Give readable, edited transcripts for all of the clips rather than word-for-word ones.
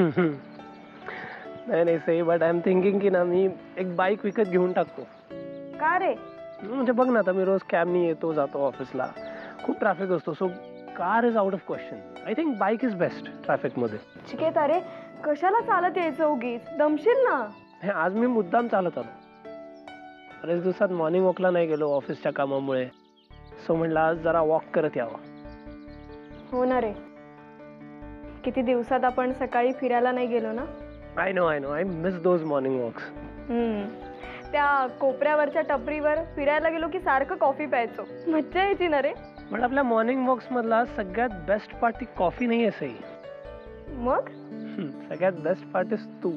नाही नाही सही, बट आय एम थिंकिंग की ना मी एक बाईक विकत घेऊन टाकतो. का रे? म्हणजे बघ ना, आता मी रोज कॅबनी येतो जातो ऑफिसला, खूप ट्रॅफिक असतो. So car is out of question. I think bike is best traffic मध्ये. चिकेत, अरे कशाला चालत यायचं उगीच, दमशील ना. हे आज मी मुद्दाम चालत आलो. बरेच दिवसात मॉर्निंग वॉकला नाही गेलो ऑफिसच्या कामामुळे. सो म्हणलं आज जरा वॉक करत यावं. हो ना रे, किती दिवसात आपण सकाळी फिरायला नाही गेलो ना. I know I miss those morning walks. त्या कोपऱ्यावरच्या टपरीवर फिरायला गेलो की सारखं कॉफी प्यायचो, मज्जा यायची ना रे. पण आपल्या मॉर्निंग वॉक्स मधला सगळ्यात बेस्ट पार्ट ती कॉफी नाही आहे सही. मग सगळ्यात बेस्ट पार्ट इज तू.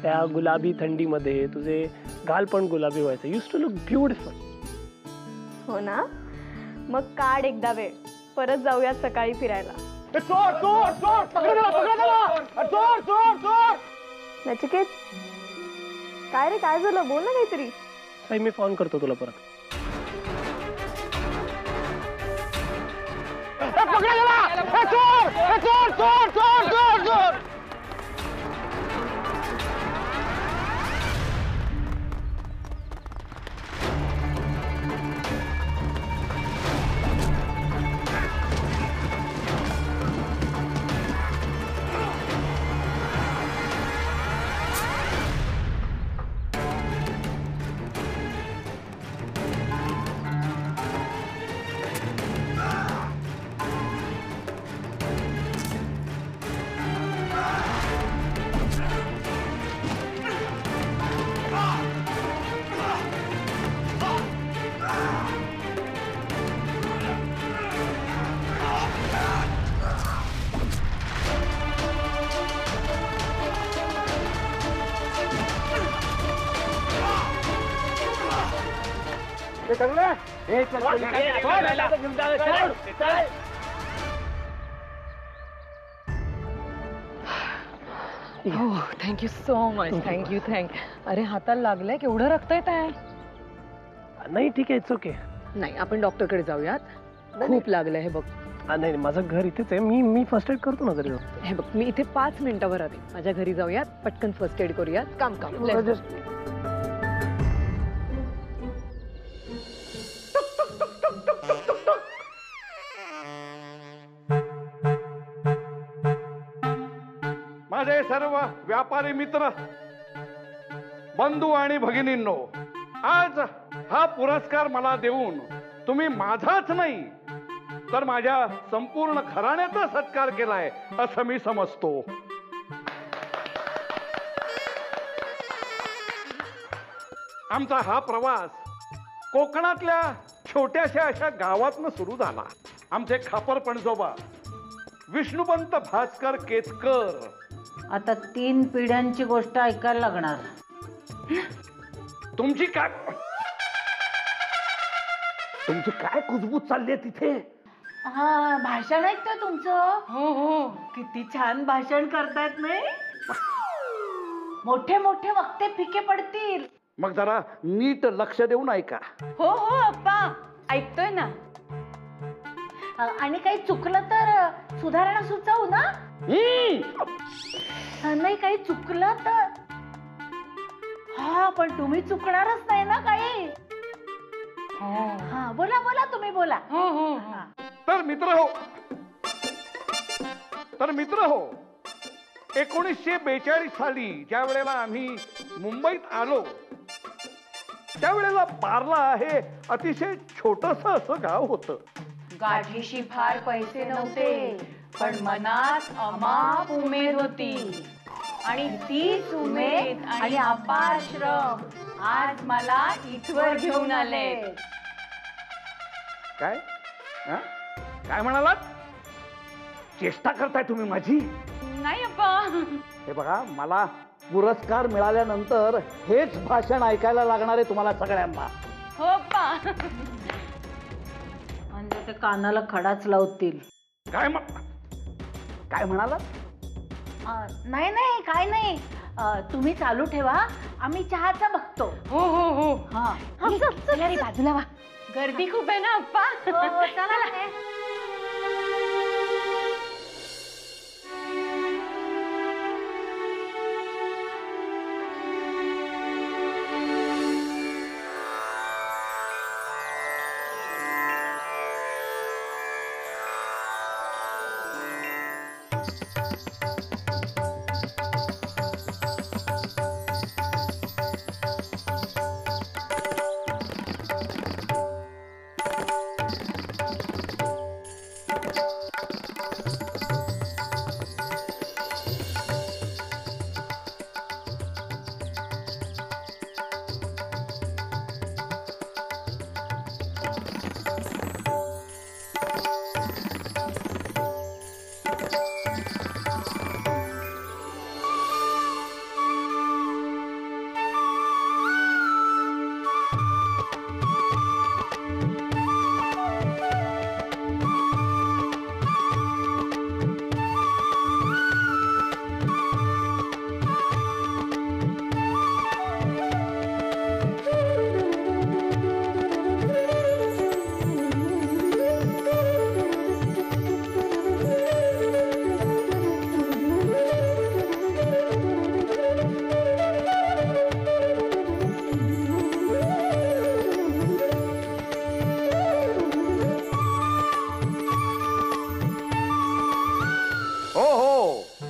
त्या गुलाबी थंडीमध्ये तुझे गाल पण गुलाबी व्हायचे. Used to look beautiful. हो ना, मग काढ एकदा वेळ, परत जाऊयात सकाळी फिरायला. नचिकेत, काय रे, काय झालं, बोल ना काहीतरी. सही मी फोन करतो तुला परत. Thank you so much. थँक्यू. अरे हाताला लागलंय, केवढं रक्त येत आहे. नाही ठीक आहे, इट्स ओके. नाही, आपण डॉक्टरकडे जाऊयात. खूप लागलंय. हे बघ. नाही, माझं घर इथेच आहे. मी फर्स्ट एड करतो ना घरी. हे बघ, मी इथे 5 मिनिटावर आले. माझ्या घरी जाऊयात, पटकन फर्स्ट एड करूयात. काम. माझे सर्व व्यापारी मित्र, बंधू आणि भगिनींनो, आज हा पुरस्कार मला देऊन तुम्ही माझाच नाही तर माझ्या संपूर्ण घराण्याचा सत्कार केलाय असं मी समजतो. आमचा हा प्रवास कोकणातल्या छोट्याशा अशा गावातनं सुरू झाला. आमचे खापर पणजोबा विष्णुपंत भास्कर केतकर आता 3 पिढ्यांची गोष्ट ऐकायला लागणार. तुमची काय कुजबूज चालली आहे तिथे? हा, भाषण ऐकतोय तुमचं. हो, किती छान भाषण करतायत. नाही, मोठे मोठे वक्ते फिके पडतील. मग जरा नीट लक्ष देऊन ऐका. हो अप्पा, ऐकतोय ना. आणि काही चुकलं तर सुधारणा सुचवू ना. नाही, काही चुकलं तर. हा, पण तुम्ही चुकणारच नाही ना काही. हा, बोला तुम्ही बोला. तर मित्र हो 1942 साली ज्या वेळेला आम्ही मुंबईत आलो त्यावेळेला पार्ला हे अतिशय छोटस असं गाव होतं. गाठीशी फार पैसे नव्हते, पण मनात अमाप उमेद होती. आणि तीच उमेद आणि अपार श्रम आज मला इथवर घेऊन आले. काय म्हणालात? चेष्टा करताय तुम्ही माझी? नाही अप्पा. हे बघा, मला पुरस्कार मिळाल्यानंतर हेच भाषण ऐकायला लागणार आहे तुम्हाला सगळ्यांना. हो अप्पा. म्हणजे ते कानाला खडाच लावतील. काय म्हणालात? नाही, काय नाही. तुम्ही चालू ठेवा, आम्ही चहाचा बघतो. हो. हा, बाजूला वा. गर्दी खूप आहे ना अप्पा. चला.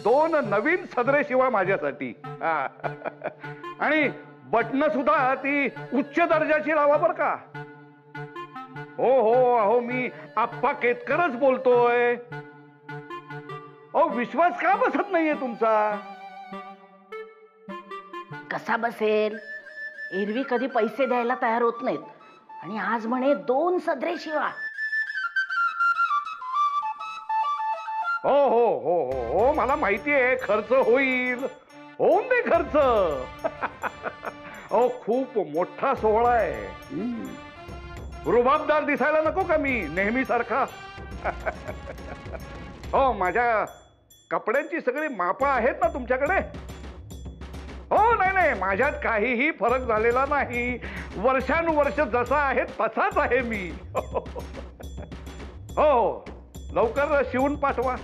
2 नवीन सदरे शिवा माझ्यासाठी. हा. आणि बटन सुद्धा ती उच्च दर्जाची लावा बर का. हो हो, अहो मी आप्पा केतकरच बोलतोय. अहो विश्वास का बसत नाहीये तुमचा? कसा बसेल? एरवी कधी पैसे द्यायला तयार होत नाहीत आणि आज म्हणे 2 सदरे शिवा. हो हो हो हो हो, मला माहिती आहे खर्च होईल. होऊन दे खर्च. अहो खूप मोठा सोहळा आहे. रुबाबदार दिसायला नको का मी नेहमी सारखा? हो, माझ्या कपड्यांची सगळी मापं आहेत ना तुमच्याकडे? हो, नाही नाही, माझ्यात काहीही फरक झालेला नाही. वर्षानुवर्ष जसा आहे तसाच आहे मी. हो, लवकर शिवून पाठवा.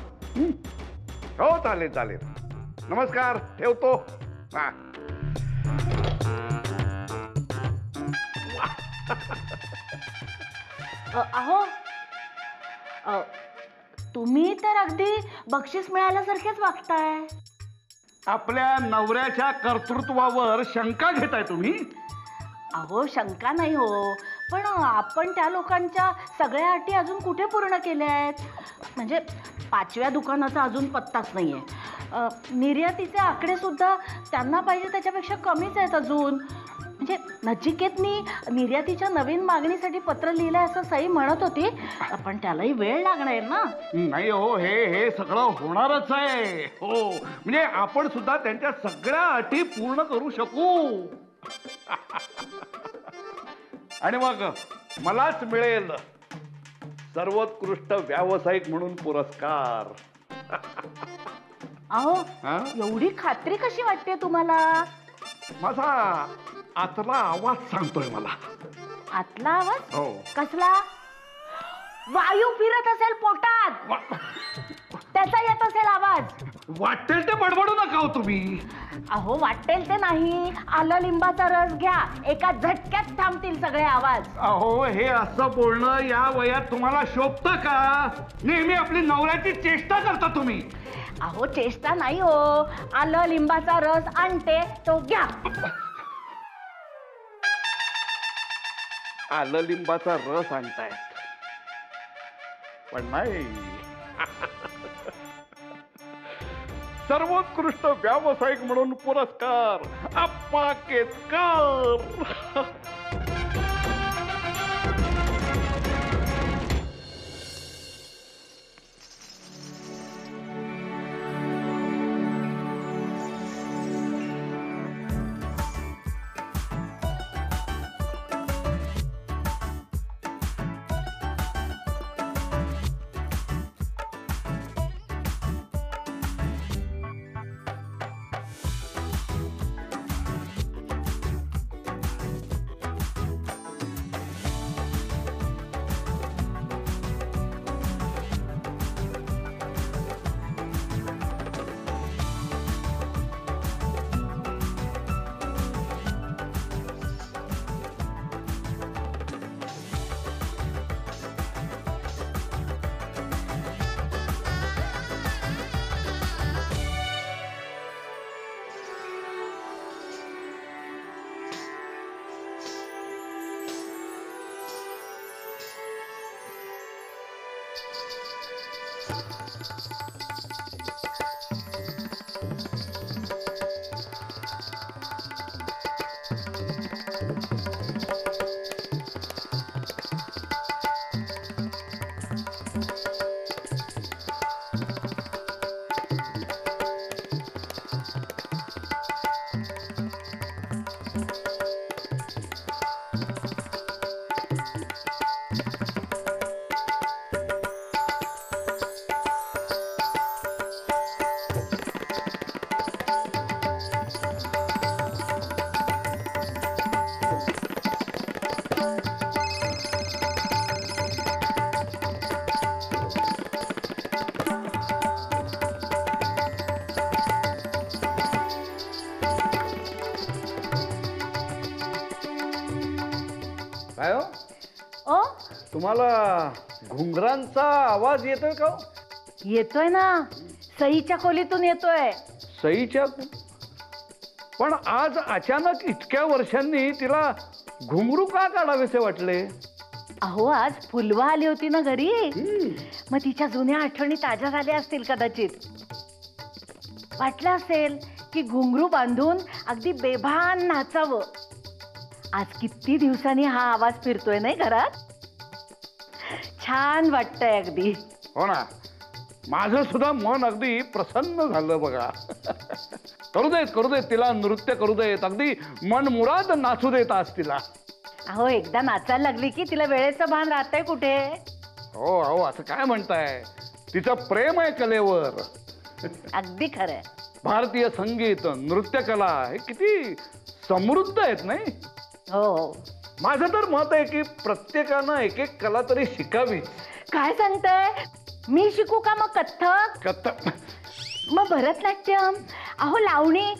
हो, चालेल चालेल. नमस्कार, ठेवतो. हा. अहो तुम्ही तर अगदी बक्षीस मिळाल्यासारखेच वागताय. आपल्या नवऱ्याच्या कर्तृत्वावर शंका घेताय तुम्ही? अहो शंका नाही हो, पण आपण त्या लोकांच्या सगळ्या अटी अजून कुठे पूर्ण केल्या आहेत? म्हणजे 5व्या दुकानाचा अजून पत्ताच नाहीये. निर्यातीचे आकडे सुद्धा त्यांना पाहिजे त्याच्यापेक्षा कमीच आहेत अजून. म्हणजे नचिकेतनी निर्यातीच्या नवीन मागणीसाठी पत्र लिहिलंय असं सई म्हणत होती, पण त्यालाही वेळ लागणार ना. नाही हो, हे सगळं होणारच आहे. हो, म्हणजे आपण सुद्धा त्यांच्या सगळ्या अटी पूर्ण करू शकू. आणि मग मलाच मिळेल सर्वोत्कृष्ट व्यावसायिक म्हणून पुरस्कार. अहो एवढी खात्री कशी वाटते तुम्हाला? माझा आतला आवाज सांगतोय मला. आतला आवाज? हो. कसला? वायू फिरत असेल पोटात, त्याचा येत असेल आवाज. वाटेल ते बडबडू नका हो तुम्ही. अहो वाटेल ते नाही, आलं लिंबाचा रस घ्या, एका झटक्यात थांबतील सगळे आवाज. अहो हे असं बोलणं या वयात तुम्हाला शोभतं का? नेहमी आपली नवऱ्याची चेष्टा करता तुम्ही. अहो चेष्टा नाही हो, आलं लिंबाचा रस आणते तो घ्या. आलं लिंबाचा रस आणतायत, पण नाही. सर्वोत्कृष्ट व्यावसायिक म्हणून पुरस्कार आप्पा केतकर. काय हो? ओ तुम्हाला घुंगरांचा आवाज येतोय का? येतोय ना, सईच्या खोलीतून येतोय. सईच्या? पण आज अचानक इतक्या वर्षांनी तिला घुंगरू का काढावेसे वाटले? अहो आज फुलवा आली होती ना घरी, मग तिच्या जुन्या आठवणी ताज्या झाल्या असतील कदाचित. वाटलं असेल की घुंगरू बांधून अगदी बेभान नाचावं. आज किती दिवसांनी हा आवाज फिरतोय नाही घरात. छान वाटतंय अगदी. हो ना, माझं सुद्धा मन अगदी प्रसन्न झालं बघा. करू देत तिला नृत्य करू देत, अगदी मन मुराद नाचू देत आज तिला. अहो एकदा नाचायला लागली की तिला वेळेचं भान राहतंय कुठे. हो अहो असं काय म्हणताय, तिचं प्रेम आहे कलेवर. अगदी खरंय. भारतीय संगीत नृत्य कला हे किती समृद्ध आहेत नाही. हो. माझं तर मत आहे की प्रत्येकानं एक एक कला तरी शिकावी. काय सांगताय? मी शिकू का मग कथ्थक? मग भरतनाट्यम, अहो लावणी,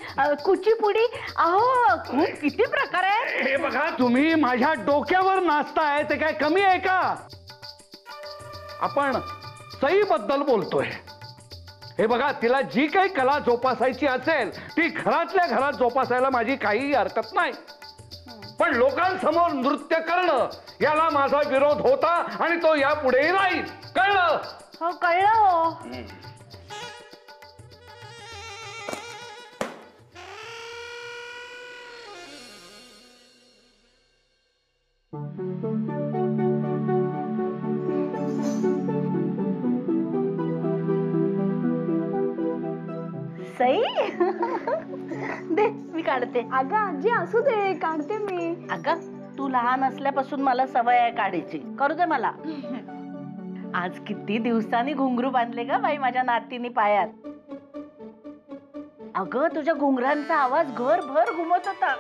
कुचिपुडी, अहो खूप किती प्रकार आहेत. हे बघा, तुम्ही माझ्या डोक्यावर नाचताय ते काय कमी आहे का? आपण सईबद्दल बोलतोय. हे बघा, तिला जी काही कला जोपासायची असेल ती घरातल्या घरात जोपासायला माझी काही हरकत नाही. पण लोकांसमोर नृत्य करणं याला माझा विरोध होता आणि तो यापुढेही राहील. कळलं? हो कळलं. हो सई दे मी काढते. अगं आजी असू दे, काढते मी. अगं तू लहान असल्यापासून मला सवय आहे काढायची. करू दे मला. आज किती दिवसांनी घुंगरू बांधले ग बाई माझ्या नातीनी पायात. अगं तुझ्या घुंगरांचा आवाज घरभर घुमत होता.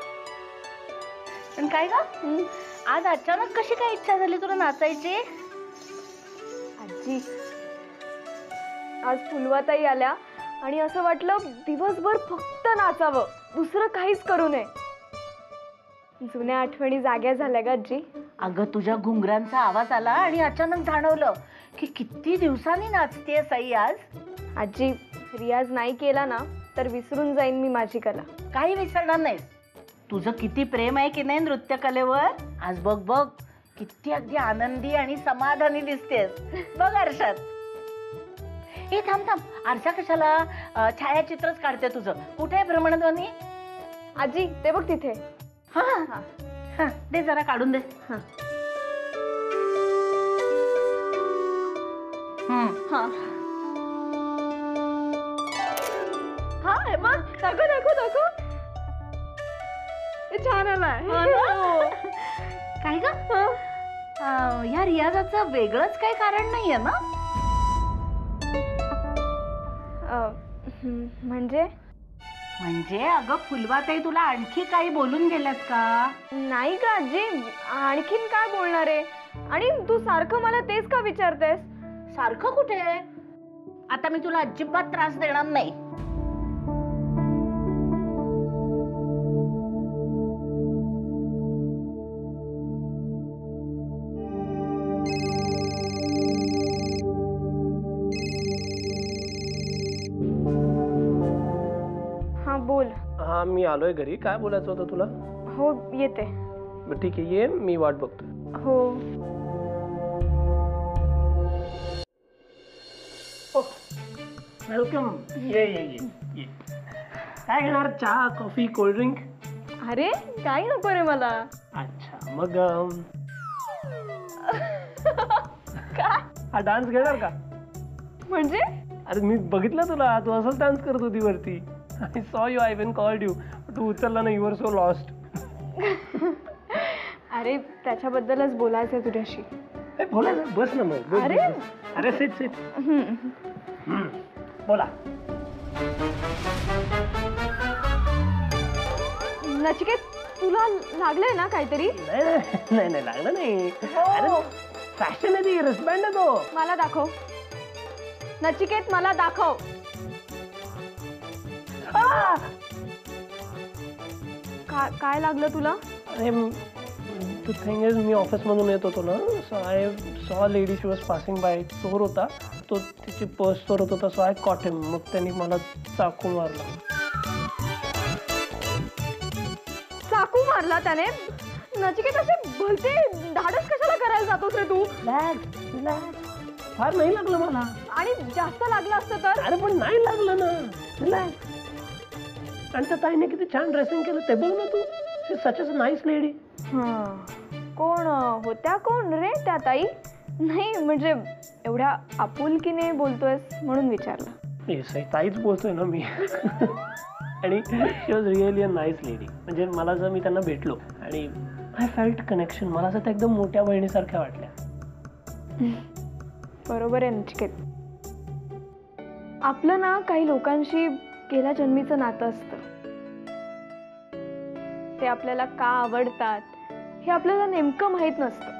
पण काय ग आज अचानक कशी काय इच्छा झाली तुला नाचायची? आजी आज फुलवाताई आल्या आणि असं वाटलं दिवसभर फक्त नाचावं, दुसरं काहीच करू नये. जुन्या आठवणी जाग्या झाल्या ग आजी. अगं तुझ्या घुंगरांचा आवाज आला आणि अचानक जाणवलं की किती दिवसांनी नाचतेय सई आज. आजी रियाज नाही केला ना तर विसरून जाईन मी माझी कला. काही विसरणार नाहीस. तुझं किती प्रेम आहे की नाही नृत्य कलेवर. आज बघ बघ किती अगदी आनंदी आणि समाधानी दिसतेस. बघ आरशात. ए थांब थांब, आरसा कशाला? छायाचित्रच काढते तुझं. कुठे आहे भ्रमणध्वनी? आजी ते बघ तिथे. हा हा दे जरा काढून दे. हा हा हा हे बघ, दाखव दाखव दाखव. हे छान आलाय. काय ग या रियाजाचं वेगळंच काही कारण नाहीये ना? म्हणजे अगं फुलवाताई तुला आणखी काही बोलून गेल्यात का? नाही का आजी, आणखीन काय बोलणार आहे? आणि तू सारखं मला तेच का विचारतेस? सारखं कुठे? आता मी तुला अजिबात त्रास देणार नाही. हा बोल. हा मी आलोय घरी. काय बोलायचं होतं तुला? हो येते. बरं ठीक आहे, ये, मी वाट बघतोय. हो वेलकम. ये ये ये ये. काय घेणार? चहा, कॉफी, कोल्ड्रिंक? अरे काही नको रे मला. अच्छा मग काय? हा डान्स घेणार का? म्हणजे? अरे मी बघितलं तुला, तू असंच डान्स करत होती वरती. I saw you, I even called you. तू उचलला ना, यू आर सो लॉस्ट. अरे त्याच्याबद्दलच बोलायचंय तुझ्याशी. बोलायचं? बस ना मग. बस, अरे. बस. अरे सिट सिट. बोला. नचिकेत तुला लागलंय ना काहीतरी? नाही नाही लागलं नाही. अरे फॅशन आहे ती, रिस्बँड आहे तो. मला दाखव नचिकेत, मला दाखव. काय लागलं तुला? अरे the thing is, me office मधून येत होतो ना, so I saw lady, she was passing by. चोर होता तो तिची पर्स चोरत होता, सो आय कॉट हिम. मग त्यांनी मला चाकू मारला. चाकू मारला त्याने? नचिकेत असे भलते धाडस कशाला करायला जातोस रे तू? फार नाही लागलं मला. आणि जास्त लागलं असतं तर? अरे पण नाही लागलं ना. रिलॅक्स. आणि त्या ताईने किती छान ड्रेसिंग केलं ते बघ ना तू. She such a nice lady. कोण होत्या कोण रे त्या ताई? नाही म्हणजे एवढ्या आपुलकीने बोलतोयस म्हणून विचारलं. येस ताईच बोलतोय ना मी. आणि she was really a nice lady. म्हणजे मला जर मी त्यांना भेटलो आणि आय फेल्ट कनेक्शन. मला असं त्या एकदम मोठ्या बहिणीसारख्या वाटल्या. बरोबर आहे नचिकेत. आपलं ना काही लोकांशी गेल्या जन्मीचं नातं असतं. ते आपल्याला का आवडतात हे आपल्याला नेमकं माहित नसतं.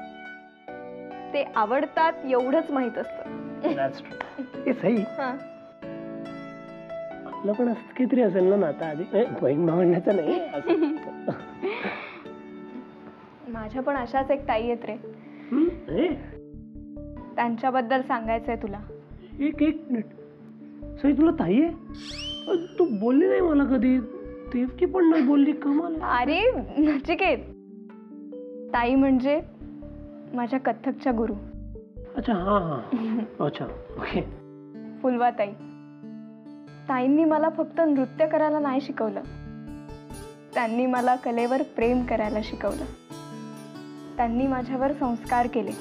ते आवडतात एवढंच माहित असतं. That's true. हे सही. आपलं पण असं काहीतरी असेल ना नातं आधी. बहीण भावंडाचं नाही असं. माझ्या पण अशाच एक ताई आहेत रे. त्यांच्याबद्दल सांगायचंय तुला. एक मिनिट. सई तुला ताई आहे? तू बोलली नाही मला कधी. देवकी पण नाही बोलली. कमाल. अरे नचिकेत, ताई म्हणजे माझ्या कथ्थकच्या गुरु. अच्छा हा हा. अच्छा ओके. फुलवा ताई. ताईंनी मला फक्त नृत्य करायला नाही शिकवलं, त्यांनी मला कलेवर प्रेम करायला शिकवलं. त्यांनी माझ्यावर संस्कार केले.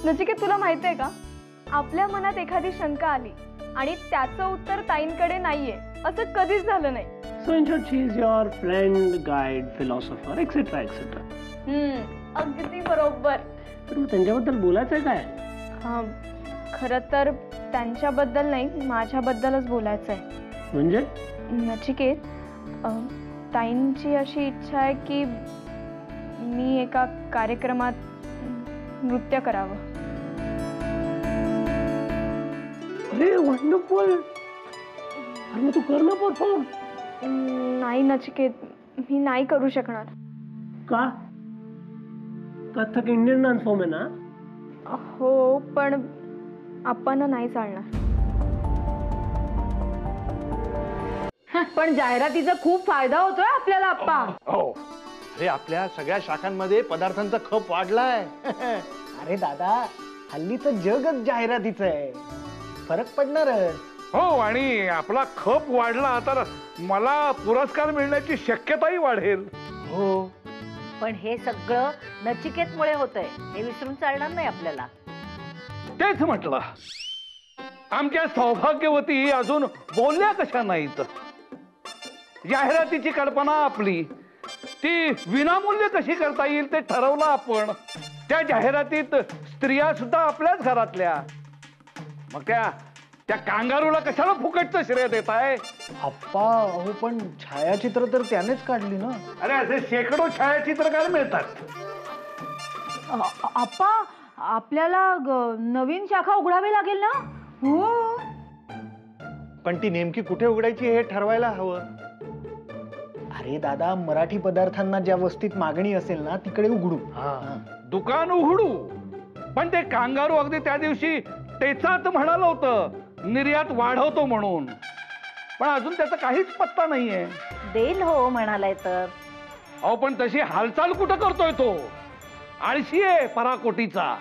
नचिकेत तुला माहिती आहे का, आपल्या मनात एखादी शंका आली आणि त्याचं उत्तर ताईंकडे नाहीये असं कधीच झालं नाही. So in short, she is your friend, guide, philosopher, etc. etc. अगदी बरोबर. तर त्यांच्याबद्दल बोलायचंय काय? खरं तर त्यांच्याबद्दल नाही, माझ्याबद्दलच बोलायचं आहे. म्हणजे? नचिकेत, ताईंची अशी इच्छा आहे की मी एका कार्यक्रमात नृत्य करावं. अरे वंडरफुल. अरे मग तू कर ना परफॉर्म. नाही नचिकेत, मी नाही करू शकणार. का? कथक इंडियन डान्स फॉर्म आहे ना? हो पण आपण नाही चालणार. पण जाहिरातीचा खूप फायदा होतोय आपल्याला आप्पा. हो. अरे आपल्या सगळ्या शाखांमध्ये पदार्थांचा खप वाढलाय. अरे दादा, हल्ली तर जगच जाहिरातीचं आहे. फरक पडणारच. हो. आणि आपला खप वाढला तर मला पुरस्कार मिळण्याची शक्यताही वाढेल. हो, पण हे सगळं नचिकेतमुळे होतंय हे विसरून चालणार नाही आपल्याला. तेच म्हटलं. आमच्या सौभाग्यवती अजून बोलल्या कशा नाहीत. जाहिरातीची कल्पना आपली, ती विनामूल्य कशी करता येईल ते ठरवलं आपण. त्या जाहिरातीत स्त्रिया सुद्धा आपल्याच घरातल्या. मग त्या कांगारूला कशाला फुकटचं श्रेय देत आहे? अप्पा अहो, पण छायाचित्र तर त्यानेच काढली ना. अरे असे शेकडो छायाचित्रकार मिळतात. आप्पा आपल्याला नवीन शाखा उघडावी लागेल ना? हो. पण ती नेमकी कुठे उघडायची हे ठरवायला हवं. अरे दादा, मराठी पदार्थांना ज्या वस्तीत मागणी असेल ना तिकडे उघडू. दुकान उघडू. पण ते कांगारू अगदी त्या दिवशी तेचाच म्हणालं होतं निर्यात वाढवतो म्हणून. पण अजून त्याचा काहीच पत्ता नाहीये. देईल हो म्हणालाय तर. अहो पण तशी हालचाल कुठं करतोय तो? आळशी आहे पराकोटीचा.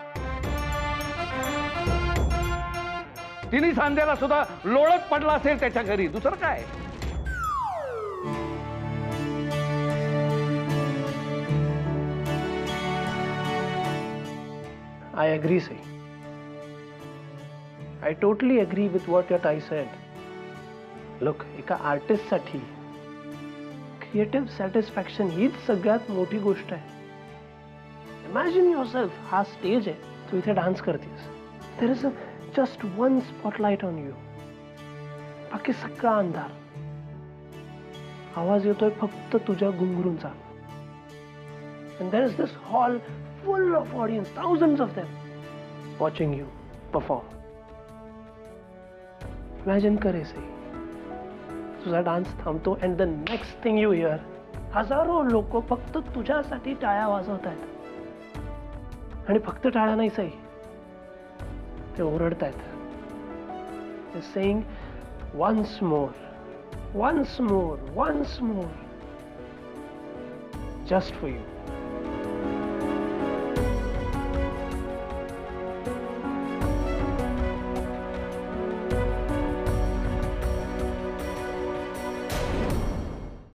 तिन्ही सांध्याला सुद्धा लोळत पडला असेल त्याच्या घरी. दुसरं काय? I agree, Sai. I totally agree with what your Tai said. Look, एका आर्टिस्ट साठी क्रिएटिव्ह सॅटिस्फॅक्शन हीच सगळ्यात मोठी गोष्ट आहे. इमॅजिन युअरसेल्फ, हा स्टेज आहे, तू इथे डान्स करतेस. There is just one spotlight on you. बाकी सगळा अंधार. आवाज येतोय फक्त तुझ्या घुंगरूंचा. And there is this hall full of audience, thousands of them, watching you perform. Imagine करे सही, तुझा डान्स थांबतो and the next thing you hear, हजारो लोक फक्त तुझ्यासाठी टाळ्या वाजवत आहेत. आणि फक्त टाळ्या नाही सही, ते ओरडतायत. ते saying once more, once more, once more, just for you.